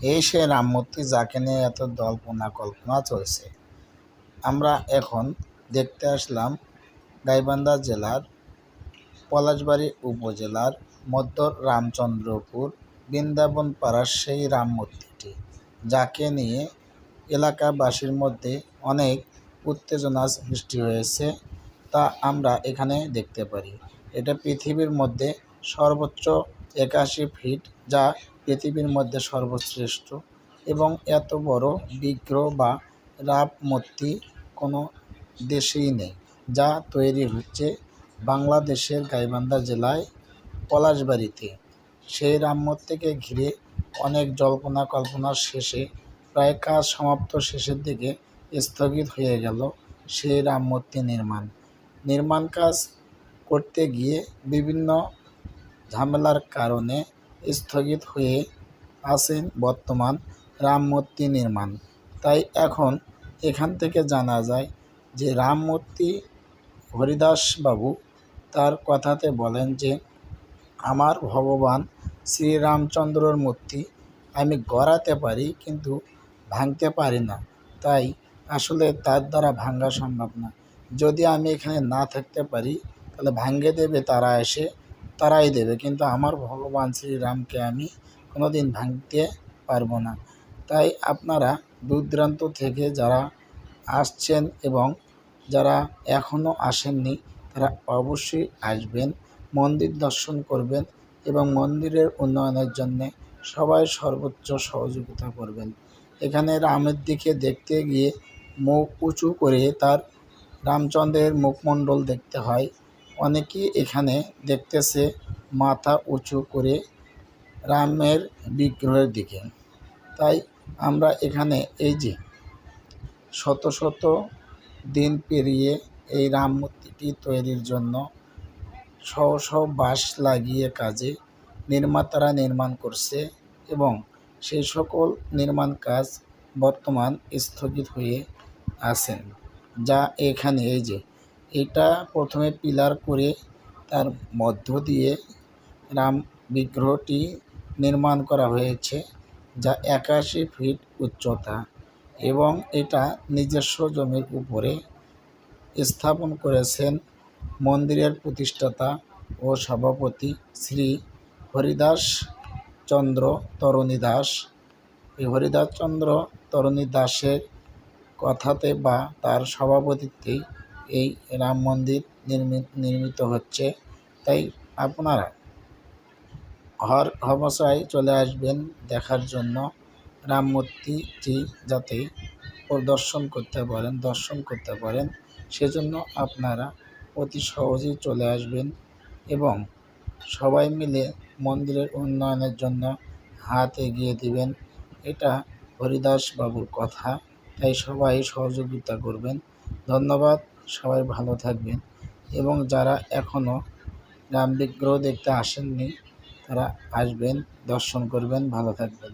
এই সে রাম মূর্তি যাকে নিয়ে এত জল্পনা কল্পনা চলছে। আমরা এখন দেখতে আসলাম গাইবান্ধা জেলার পলাশবাড়ী উপজেলার মধ্য রামচন্দ্রপুর বৃন্দাবন পাড়ার সেই রাম মূর্তিটি, যাকে নিয়ে এলাকাবাসীর মধ্যে অনেক উত্তেজনা সৃষ্টি হয়েছে, তা আমরা এখানে দেখতে পারি। এটা পৃথিবীর মধ্যে সর্বোচ্চ ৮১ ফিট, যা পৃথিবীর মধ্যে সর্বশ্রেষ্ঠ, এবং এত বড় বিগ্রহ বা রাম মূর্তি কোনো দেশেই নেই। যা তৈরি হচ্ছে বাংলাদেশের গাইবান্ধা জেলায় পলাশবাড়ীতে। সেই রাম মূর্তিকে ঘিরে অনেক জল্পনা কল্পনার শেষে, প্রায় কাজ সমাপ্ত শেষের দিকে স্থগিত হয়ে গেল সেই রাম মূর্তি নির্মাণ কাজ করতে গিয়ে বিভিন্ন ঝামেলার কারণে স্থগিত হয়ে আছেন বর্তমান রাম মূর্তি নির্মাণ। তাই এখন এখান থেকে জানা যায় যে রাম মূর্তি হরিদাস বাবু তার কথাতে বলেন যে, আমার ভগবান শ্রীরামচন্দ্রর মূর্তি আমি গড়াতে পারি কিন্তু ভাঙতে পারি না, তাই আসলে তার দ্বারা ভাঙা সম্ভব না। যদি আমি এখানে না থাকতে পারি তাহলে ভাঙে দেবে তারা, এসে তারাই দেবে, কিন্তু আমার ভগবান শ্রীরামকে আমি কোনোদিন ভাঙতে পারবো না। তাই আপনারা দূর দূরান্ত থেকে যারা আসছেন এবং যারা এখনও আসেননি, তারা অবশ্যই আসবেন, মন্দির দর্শন করবেন এবং মন্দিরের উন্নয়নের জন্যে সবাই সর্বোচ্চ সহযোগিতা করবেন। এখানে রামের দিকে দেখতে গিয়ে মুখ উঁচু করে তার রামচন্দ্রের মুখমণ্ডল দেখতে হয়। অনেকেই এখানে দেখতেছে মাথা উঁচু করে রামের বিগ্রহের দিকে। তাই আমরা এখানে এই যে শত শত দিন পেরিয়ে এই রাম মূর্তিটি তৈরির জন্য শহ বাঁশ লাগিয়ে কাজে নির্মাতারা নির্মাণ করছে, এবং সেই সকল নির্মাণ কাজ বর্তমান স্থগিত হয়ে আছেন। যা এখানে এই যে এটা প্রথমে পিলার করে তার মধ্য দিয়ে রাম বিগ্রহটি নির্মাণ করা হয়েছে, যা ৮১ ফিট উচ্চতা, এবং এটা নিজস্ব জমির উপরে স্থাপন করেছেন মন্দিরের প্রতিষ্ঠাতা ও সভাপতি শ্রী হরিদাস চন্দ্র তরণী দাস। এই হরিদাস চন্দ্র তরণী দাসের কথাতে বা তার সভাপতিত্বেই এই রাম মন্দির নির্মিত হচ্ছে। তাই আপনারা হরহামেশাই চলে আসবেন দেখার জন্য রাম মূর্তিটি, যাতে দর্শন করতে পারেন। সেজন্য আপনারা অতি সহজেই চলে আসবেন এবং সবাই মিলে মন্দিরের উন্নয়নের জন্য হাত এগিয়ে দিবেন। এটা হরিদাস বাবুর কথা, তাই সবাই সহযোগিতা করবেন। ধন্যবাদ, সবাই ভালো থাকবেন, এবং যারা এখনও রাম বিগ্রহ দেখতে আসেননি তারা আসবেন, দর্শন করবেন, ভালো থাকবেন।